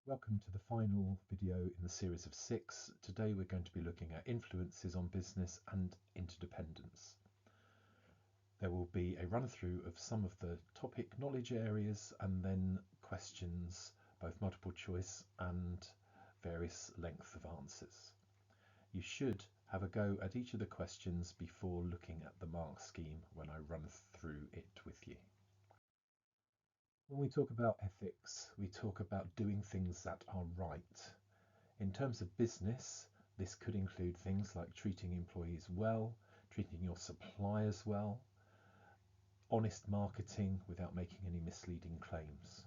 Welcome to the final video in the series of 6. Today we're going to be looking at influences on business and interdependence. There will be a run through of some of the topic knowledge areas and then questions, both multiple choice and various length of answers. You should have a go at each of the questions before looking at the mark scheme when I run through it with you. When we talk about ethics, we talk about doing things that are right. In terms of business, this could include things like treating employees well, treating your suppliers well, honest marketing without making any misleading claims.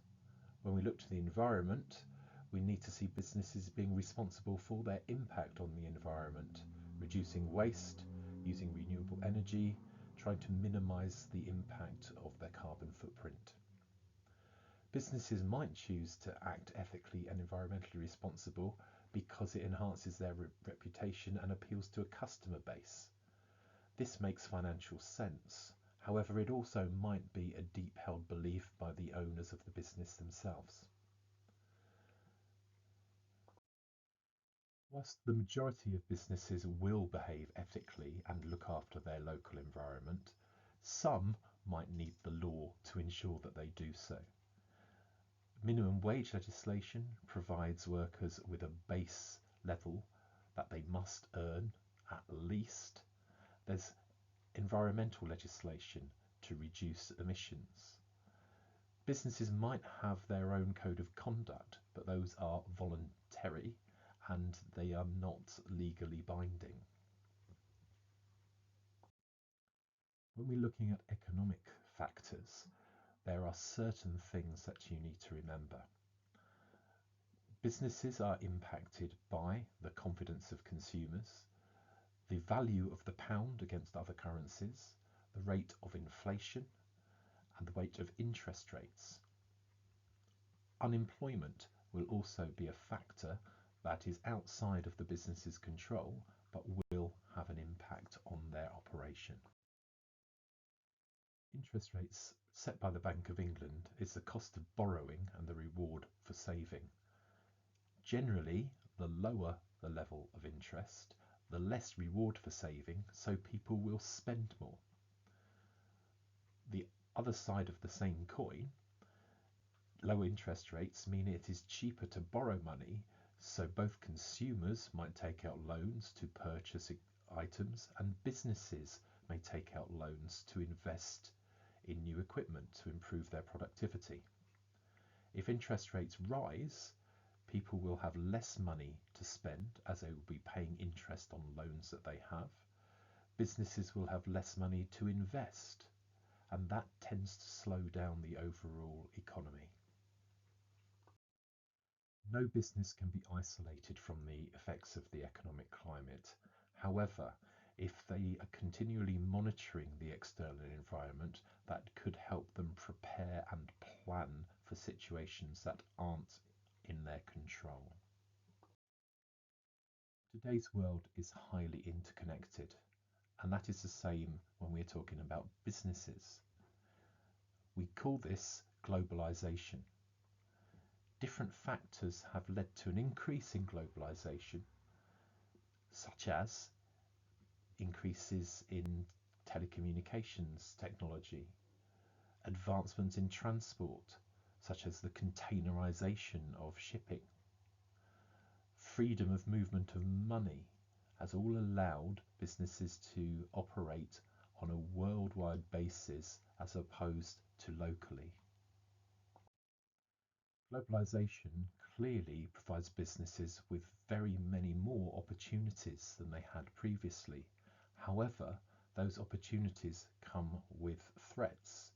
When we look to the environment, we need to see businesses being responsible for their impact on the environment, reducing waste, using renewable energy, trying to minimize the impact of their carbon footprint. Businesses might choose to act ethically and environmentally responsible because it enhances their reputation and appeals to a customer base. This makes financial sense. However, it also might be a deep-held belief by the owners of the business themselves. Whilst the majority of businesses will behave ethically and look after their local environment, some might need the law to ensure that they do so. Minimum wage legislation provides workers with a base level that they must earn at least. There's environmental legislation to reduce emissions. Businesses might have their own code of conduct, but those are voluntary and they are not legally binding. When we're looking at economic factors, there are certain things that you need to remember. Businesses are impacted by the confidence of consumers, the value of the pound against other currencies, the rate of inflation, and the rate of interest rates. Unemployment will also be a factor that is outside of the business's control, but will have an impact on their operation. Interest rates set by the Bank of England is the cost of borrowing and the reward for saving. Generally, the lower the level of interest, the less reward for saving, so people will spend more. The other side of the same coin, low interest rates mean it is cheaper to borrow money, so both consumers might take out loans to purchase items and businesses may take out loans to invest in new equipment to improve their productivity. If interest rates rise, people will have less money to spend as they will be paying interest on loans that they have. Businesses will have less money to invest, and that tends to slow down the overall economy. No business can be isolated from the effects of the economic climate. However, if they are continually monitoring the external environment, that could help them prepare and plan for situations that aren't in their control. Today's world is highly interconnected, and that is the same when we're talking about businesses. We call this globalisation. Different factors have led to an increase in globalisation, such as increases in telecommunications technology, advancements in transport, such as the containerization of shipping, freedom of movement of money, has all allowed businesses to operate on a worldwide basis as opposed to locally. Globalisation clearly provides businesses with very many more opportunities than they had previously. However, those opportunities come with threats.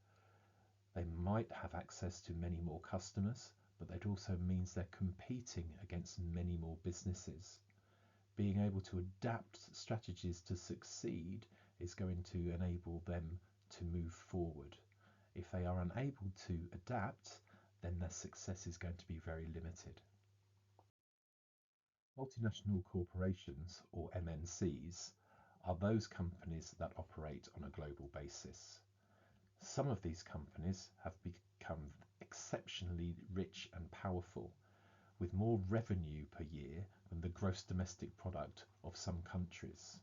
They might have access to many more customers, but that also means they're competing against many more businesses. Being able to adapt strategies to succeed is going to enable them to move forward. If they are unable to adapt, then their success is going to be very limited. Multinational corporations, or MNCs, are those companies that operate on a global basis. Some of these companies have become exceptionally rich and powerful, with more revenue per year than the gross domestic product of some countries.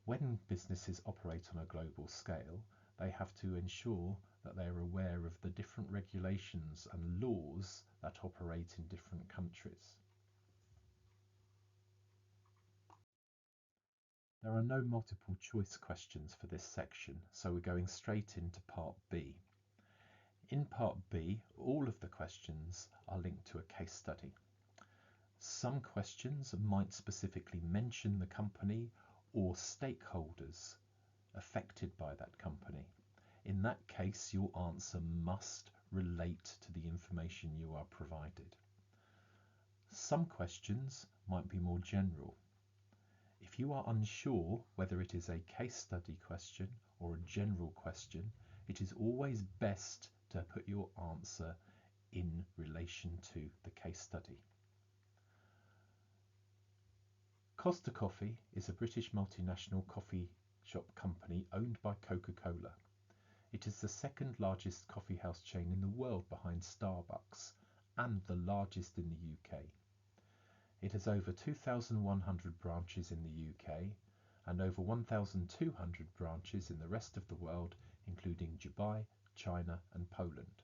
When businesses operate on a global scale, they have to ensure that they are aware of the different regulations and laws that operate in different countries. There are no multiple choice questions for this section, so we're going straight into part B. In part B, all of the questions are linked to a case study. Some questions might specifically mention the company or stakeholders affected by that company. In that case, your answer must relate to the information you are provided. Some questions might be more general. If you are unsure whether it is a case study question or a general question, it is always best to put your answer in relation to the case study. Costa Coffee is a British multinational coffee shop company owned by Coca-Cola. It is the second largest coffee house chain in the world behind Starbucks and the largest in the UK. It has over 2,100 branches in the UK and over 1,200 branches in the rest of the world, including Dubai, China and Poland.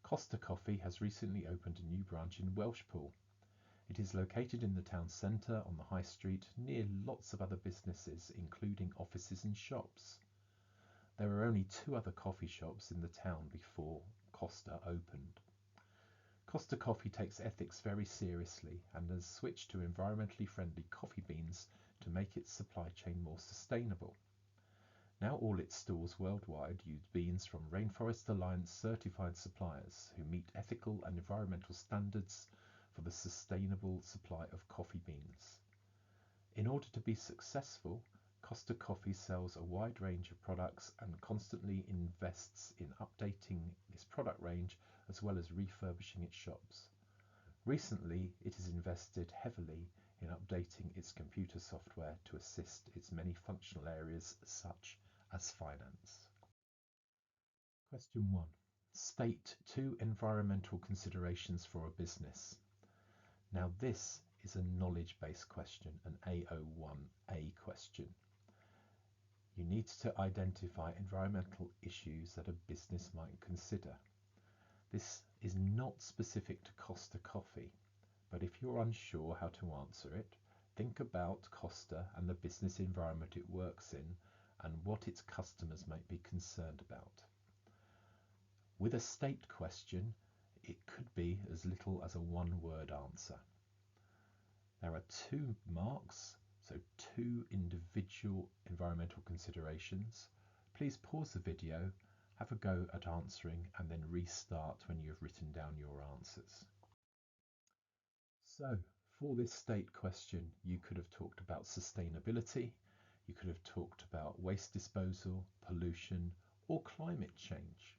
Costa Coffee has recently opened a new branch in Welshpool. It is located in the town centre on the high street near lots of other businesses, including offices and shops. There were only 2 other coffee shops in the town before Costa opened. Costa Coffee takes ethics very seriously and has switched to environmentally friendly coffee beans to make its supply chain more sustainable. Now all its stores worldwide use beans from Rainforest Alliance certified suppliers who meet ethical and environmental standards for the sustainable supply of coffee beans. In order to be successful, Costa Coffee sells a wide range of products and constantly invests in updating this product range as well as refurbishing its shops. Recently, it has invested heavily in updating its computer software to assist its many functional areas such as finance. Question 1. State 2 environmental considerations for a business. Now this is a knowledge-based question, an AO1A question. You need to identify environmental issues that a business might consider. This is not specific to Costa Coffee, but if you're unsure how to answer it, think about Costa and the business environment it works in and what its customers might be concerned about. With a state question, it could be as little as a one-word answer. There are 2 marks, so 2 individual environmental considerations. Please pause the video, have a go at answering, and then restart when you have written down your answers. So, for this state question, you could have talked about sustainability, you could have talked about waste disposal, pollution, or climate change.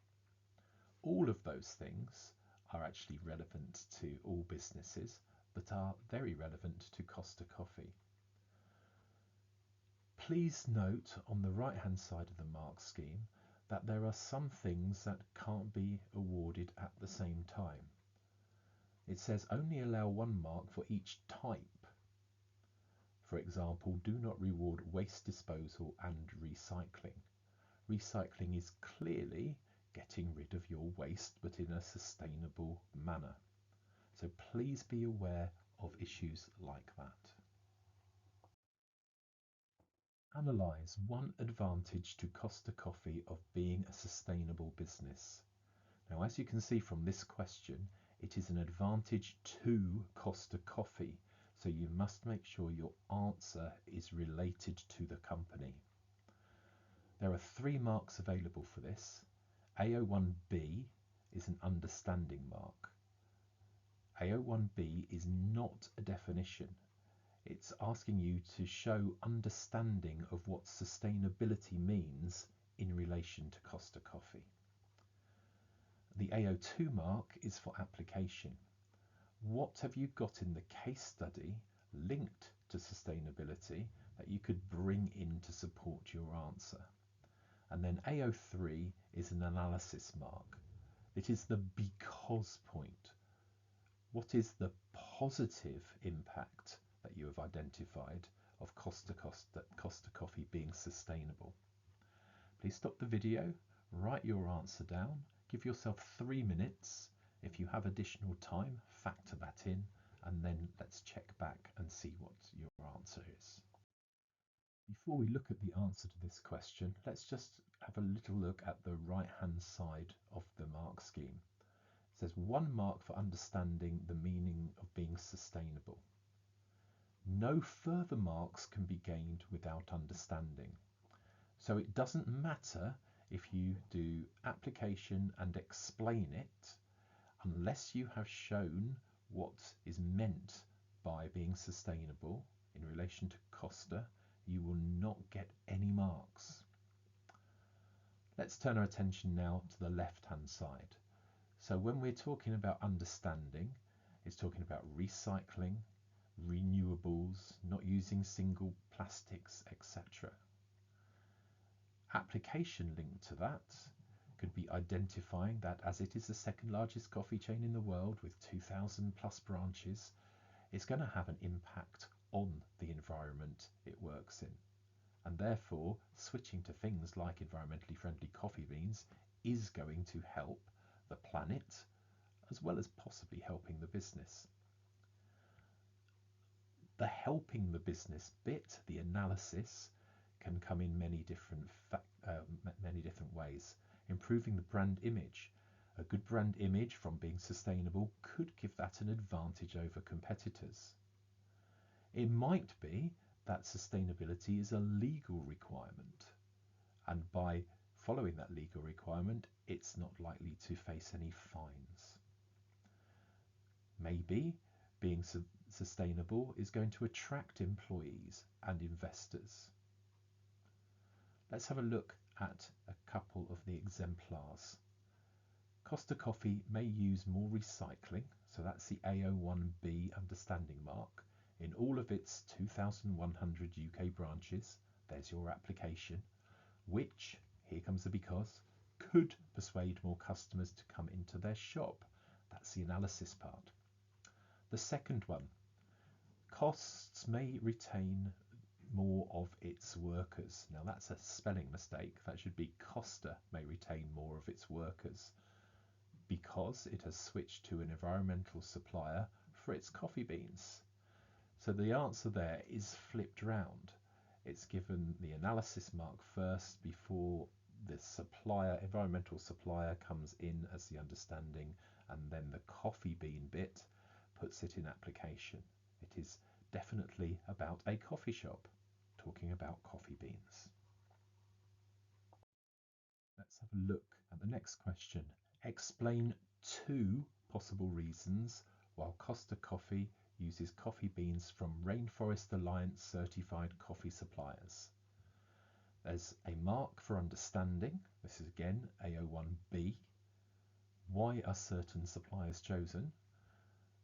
All of those things are actually relevant to all businesses, but are very relevant to Costa Coffee. Please note on the right hand side of the mark scheme that there are some things that can't be awarded at the same time. It says only allow 1 mark for each type. For example, do not reward waste disposal and recycling. Recycling is clearly getting rid of your waste, but in a sustainable manner. So please be aware of issues like that. Analyse 1 advantage to Costa Coffee of being a sustainable business. Now, as you can see from this question, it is an advantage to Costa Coffee, so you must make sure your answer is related to the company. There are 3 marks available for this. AO1B is an understanding mark. AO1B is not a definition. It's asking you to show understanding of what sustainability means in relation to Costa Coffee. The AO2 mark is for application. What have you got in the case study linked to sustainability that you could bring in to support your answer? And then AO3 is an analysis mark. It is the because point. What is the positive impact that you have identified of Costa Coffee being sustainable? Please stop the video, write your answer down, give yourself 3 minutes. If you have additional time, factor that in, and then let's check back and see what your answer is. Before we look at the answer to this question, let's just have a little look at the right-hand side of the mark scheme. It says 1 mark for understanding the meaning of being sustainable. No further marks can be gained without understanding. So it doesn't matter if you do application and explain it, unless you have shown what is meant by being sustainable in relation to Costa, you will not get any marks. Let's turn our attention now to the left-hand side. So when we're talking about understanding, it's talking about recycling, renewables, not using single plastics, etc. Application linked to that could be identifying that as it is the second largest coffee chain in the world with 2,000 plus branches, it's going to have an impact on the environment it works in. And therefore, switching to things like environmentally friendly coffee beans is going to help the planet, as well as possibly helping the business. The helping the business bit, the analysis, can come in many different ways. Improving the brand image. A good brand image from being sustainable could give that an advantage over competitors. It might be that sustainability is a legal requirement, and by following that legal requirement, it's not likely to face any fines. Maybe being sustainable is going to attract employees and investors. Let's have a look at a couple of the exemplars. Costa Coffee may use more recycling, so that's the A01B understanding mark, in all of its 2,100 UK branches. There's your application, which, here comes the because, could persuade more customers to come into their shop. That's the analysis part. The second one, costs may retain more of its workers. Now that's a spelling mistake. That should be Costa may retain more of its workers because it has switched to an environmental supplier for its coffee beans. So the answer there is flipped round. It's given the analysis mark first before the supplier, environmental supplier, comes in as the understanding, and then the coffee bean bit puts it in application. It is definitely about a coffee shop, talking about coffee beans. Let's have a look at the next question. Explain 2 possible reasons why Costa Coffee uses coffee beans from Rainforest Alliance certified coffee suppliers. There's a mark for understanding. This is again A01B. Why are certain suppliers chosen?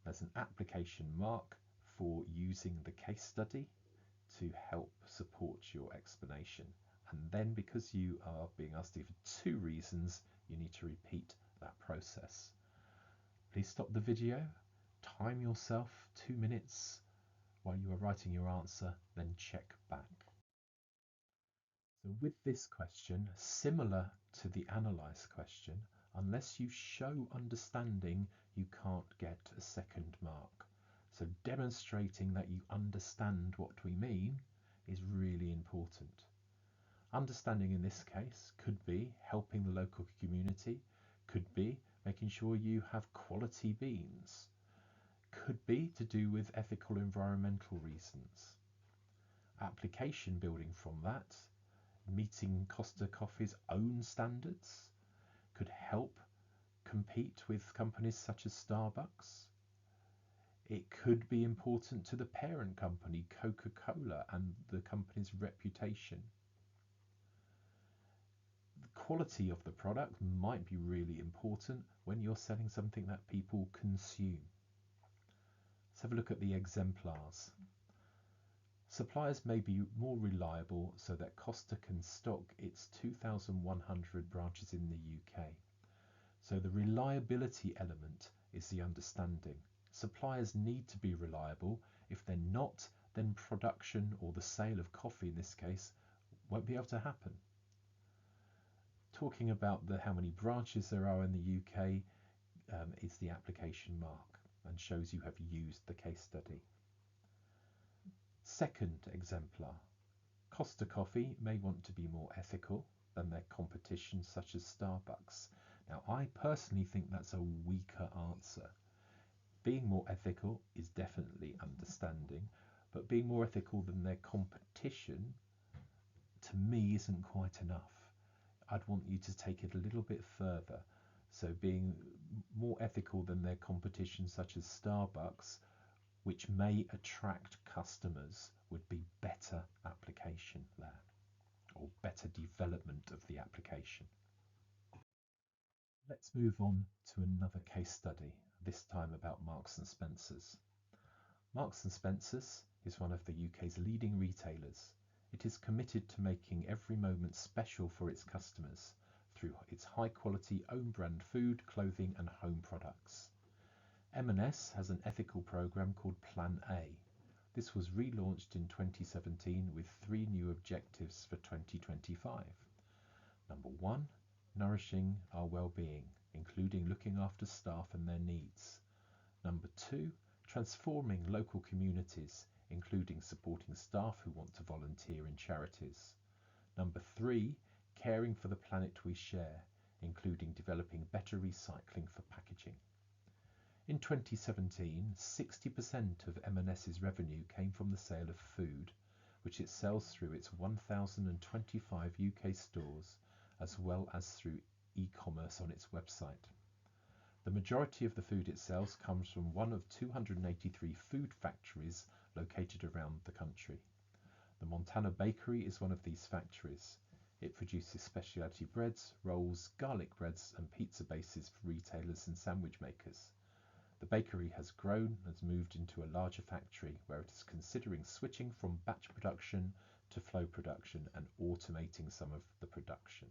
There's an application mark for using the case study to help support your explanation. And then because you are being asked to give 2 reasons, you need to repeat that process. Please stop the video, time yourself 2 minutes while you are writing your answer, then check back. So with this question, similar to the analyse question, unless you show understanding, you can't get a second mark. So demonstrating that you understand what we mean is really important. Understanding in this case could be helping the local community, could be making sure you have quality beans, could be to do with ethical environmental reasons. Application building from that, meeting Costa Coffee's own standards, could help compete with companies such as Starbucks. It could be important to the parent company, Coca-Cola, and the company's reputation. The quality of the product might be really important when you're selling something that people consume. Let's have a look at the exemplars. Suppliers may be more reliable so that Costa can stock its 2,100 branches in the UK. So the reliability element is the understanding. Suppliers need to be reliable. If they're not, then production, or the sale of coffee in this case, won't be able to happen. Talking about how many branches there are in the UK is the application mark and shows you have used the case study. Second exemplar. Costa Coffee may want to be more ethical than their competition such as Starbucks. Now, I personally think that's a weaker answer. Being more ethical is definitely understanding, but being more ethical than their competition, to me, isn't quite enough. I'd want you to take it a little bit further. So being more ethical than their competition such as Starbucks, which may attract customers, would be better application there, or better development of the application. Let's move on to another case study, this time about Marks and Spencer's. Marks and Spencer's is one of the UK's leading retailers. It is committed to making every moment special for its customers through its high-quality own-brand food, clothing and home products. M&S has an ethical programme called Plan A. This was relaunched in 2017 with 3 new objectives for 2025. Number 1, nourishing our well-being, including looking after staff and their needs. Number 2, transforming local communities, including supporting staff who want to volunteer in charities. Number 3, caring for the planet we share, including developing better recycling for packaging. In 2017, 60% of M&S's revenue came from the sale of food, which it sells through its 1,025 UK stores, as well as through e-commerce on its website. The majority of the food it sells comes from one of 283 food factories located around the country. The Montana Bakery is one of these factories. It produces specialty breads, rolls, garlic breads and pizza bases for retailers and sandwich makers. The bakery has grown and has moved into a larger factory where it is considering switching from batch production to flow production and automating some of the production.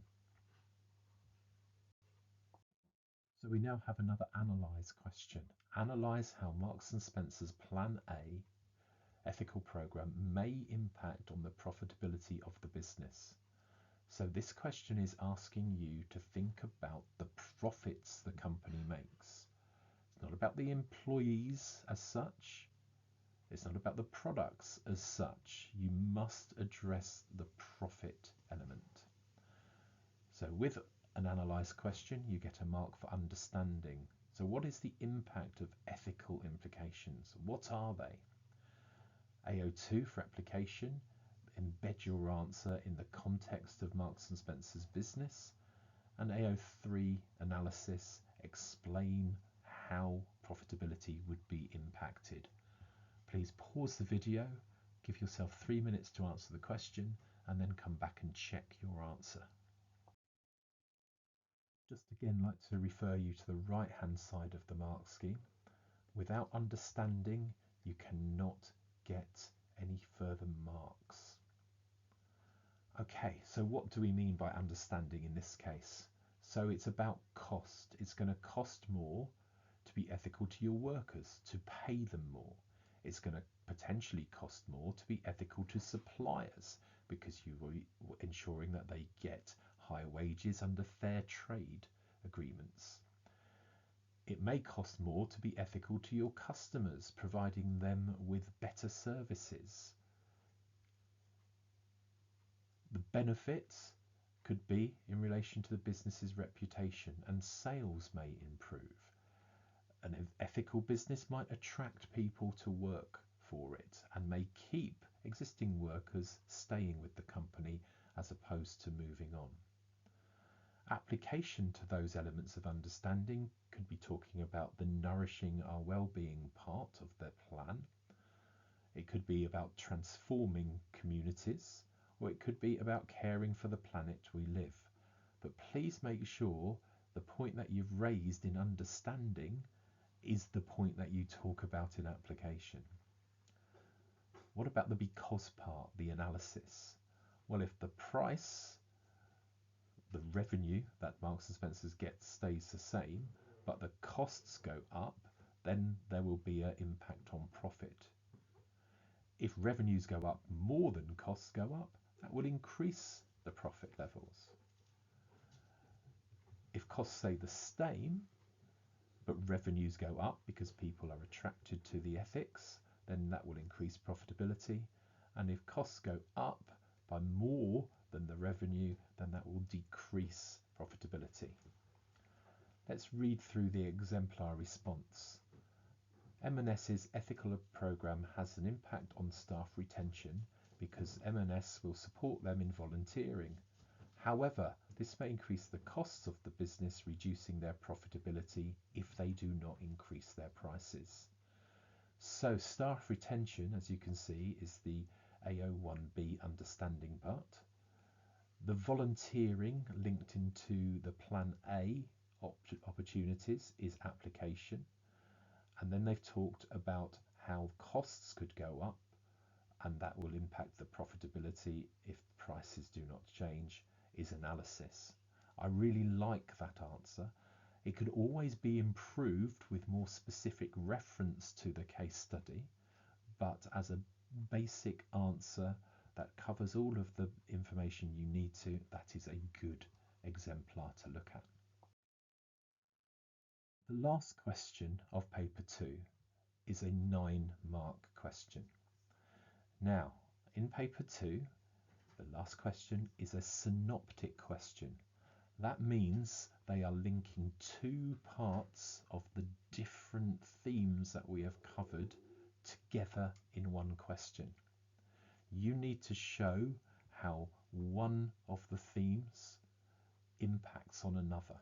So we now have another analyse question. Analyse how Marks and Spencer's Plan A ethical programme may impact on the profitability of the business. So this question is asking you to think about the profits the company makes. It's not about the employees as such. It's not about the products as such. You must address the profit element. So with an analyse question, you get a mark for understanding. So what is the impact of ethical implications? What are they? AO2 for application, embed your answer in the context of Marks and Spencer's business. And AO3 analysis, explain how profitability would be impacted. Please pause the video, give yourself 3 minutes to answer the question, and then come back and check your answer. Just again like to refer you to the right hand side of the mark scheme. Without understanding, you cannot get any further marks. Okay, so what do we mean by understanding in this case? So it's about cost. It's going to cost more to be ethical to your workers, to pay them more. It's going to potentially cost more to be ethical to suppliers because you are ensuring that they get higher wages under fair trade agreements. It may cost more to be ethical to your customers, providing them with better services. The benefits could be in relation to the business's reputation, and sales may improve. An ethical business might attract people to work for it and may keep existing workers staying with the company as opposed to moving on. Application to those elements of understanding could be talking about the nourishing our well-being part of their plan. It could be about transforming communities, or it could be about caring for the planet we live. But please make sure the point that you've raised in understanding is the point that you talk about in application. What about the because part, the analysis? Well, if the price, the revenue that Marks and Spencer's gets stays the same, but the costs go up, then there will be an impact on profit. If revenues go up more than costs go up, that will increase the profit levels. If costs stay the same, but revenues go up because people are attracted to the ethics, then that will increase profitability. And if costs go up by more than the revenue, then that will decrease profitability. Let's read through the exemplar response. M&S's ethical program has an impact on staff retention because M&S will support them in volunteering. However, this may increase the costs of the business, reducing their profitability if they do not increase their prices. So staff retention, as you can see, is the AO1B understanding part. The volunteering linked into the Plan A opportunities is application. And then they've talked about how costs could go up, and that will impact the profitability if prices do not change, is analysis. I really like that answer. It could always be improved with more specific reference to the case study, but as a basic answer that covers all of the information you need to, that is a good exemplar to look at. The last question of paper 2 is a 9-mark question. Now, in paper 2, the last question is a synoptic question. That means they are linking 2 parts of the different themes that we have covered together in one question. You need to show how one of the themes impacts on another.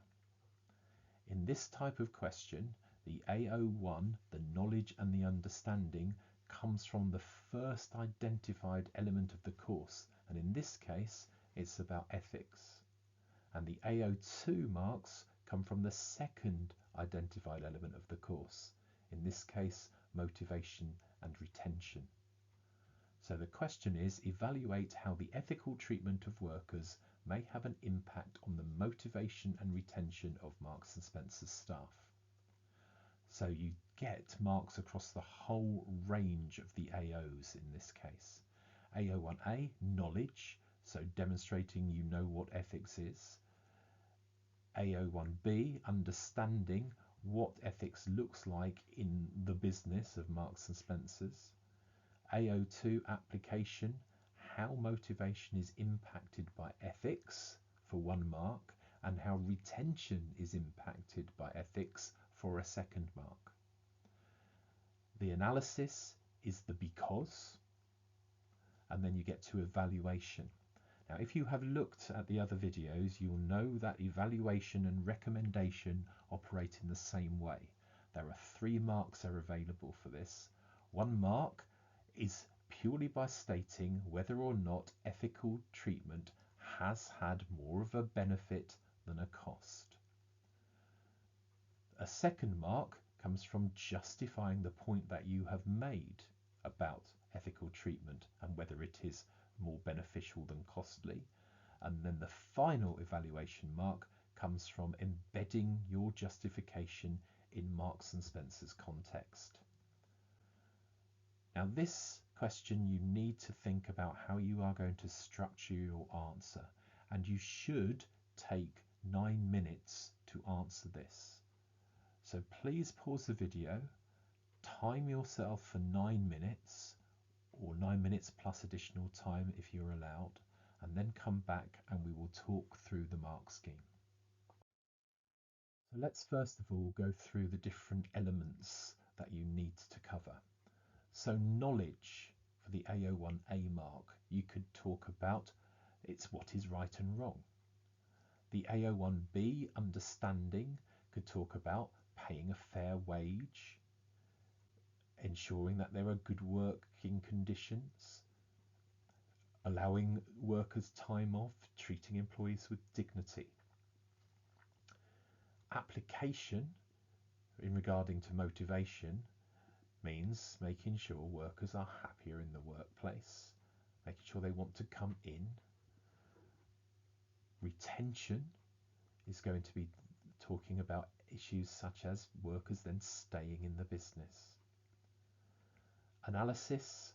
In this type of question, the AO1, the knowledge and the understanding, comes from the first identified element of the course, and in this case it's about ethics. And the AO2 marks come from the second identified element of the course, in this case motivation and retention. So the question is, evaluate how the ethical treatment of workers may have an impact on the motivation and retention of Marks and Spencer's staff. So you get marks across the whole range of the AOs in this case. AO1A, knowledge, so demonstrating you know what ethics is. AO1B, understanding what ethics looks like in the business of Marks and Spencer's. AO2, application, how motivation is impacted by ethics for 1 mark, and how retention is impacted by ethics for a 2nd mark. The analysis is the because, and then you get to evaluation. Now, if you have looked at the other videos, you'll know that evaluation and recommendation operate in the same way. There are 3 marks are available for this. 1 mark is purely by stating whether or not ethical treatment has had more of a benefit than a cost. A 2nd mark comes from justifying the point that you have made about ethical treatment and whether it is more beneficial than costly. And then the final evaluation mark comes from embedding your justification in Marks and Spencer's context. Now, this question, you need to think about how you are going to structure your answer, and you should take 9 minutes to answer this. So please pause the video, time yourself for 9 minutes, or 9 minutes plus additional time if you're allowed, and then come back and we will talk through the mark scheme. So let's first of all go through the different elements that you need to cover. So knowledge for the AO1A mark, you could talk about it's what is right and wrong. The AO1B understanding could talk about paying a fair wage, ensuring that there are good working conditions, allowing workers time off, treating employees with dignity. Application in regarding to motivation means making sure workers are happier in the workplace, making sure they want to come in. Retention is going to be talking about issues such as workers then staying in the business. Analysis,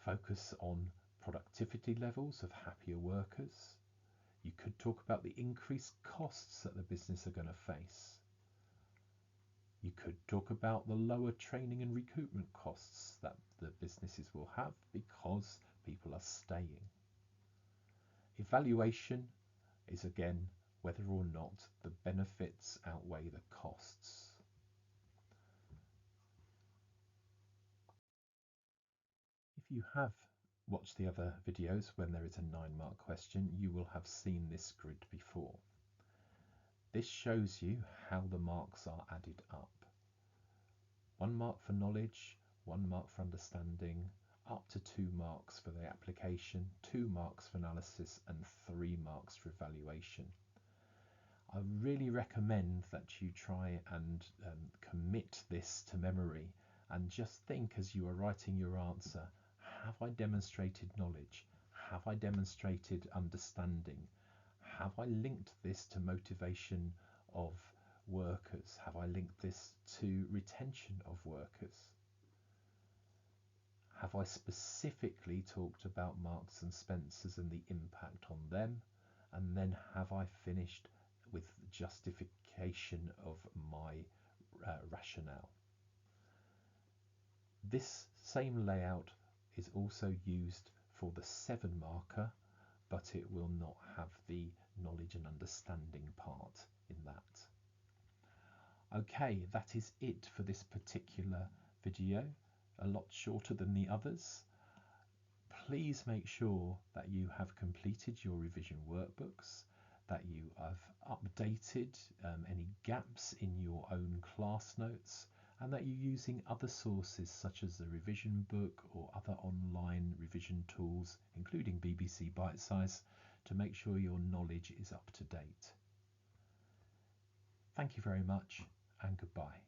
focus on productivity levels of happier workers. You could talk about the increased costs that the business are going to face. You could talk about the lower training and recruitment costs that the businesses will have because people are staying. Evaluation is again whether or not the benefits outweigh the costs. If you have watched the other videos when there is a 9-mark question, you will have seen this grid before. This shows you how the marks are added up. 1 mark for knowledge, 1 mark for understanding, up to 2 marks for the application, 2 marks for analysis, and 3 marks for evaluation. I really recommend that you try and commit this to memory and just think as you are writing your answer, have I demonstrated knowledge? Have I demonstrated understanding? Have I linked this to motivation of workers? Have I linked this to retention of workers? Have I specifically talked about Marks and Spencers and the impact on them? And then have I finished with justification of my rationale? This same layout is also used for the 7 marker, but it will not have the knowledge and understanding part in that. Okay, that is it for this particular video, a lot shorter than the others. Please make sure that you have completed your revision workbooks, that you have updated any gaps in your own class notes, and that you're using other sources such as the revision book or other online revision tools, including BBC Bitesize, to make sure your knowledge is up to date. Thank you very much, and goodbye.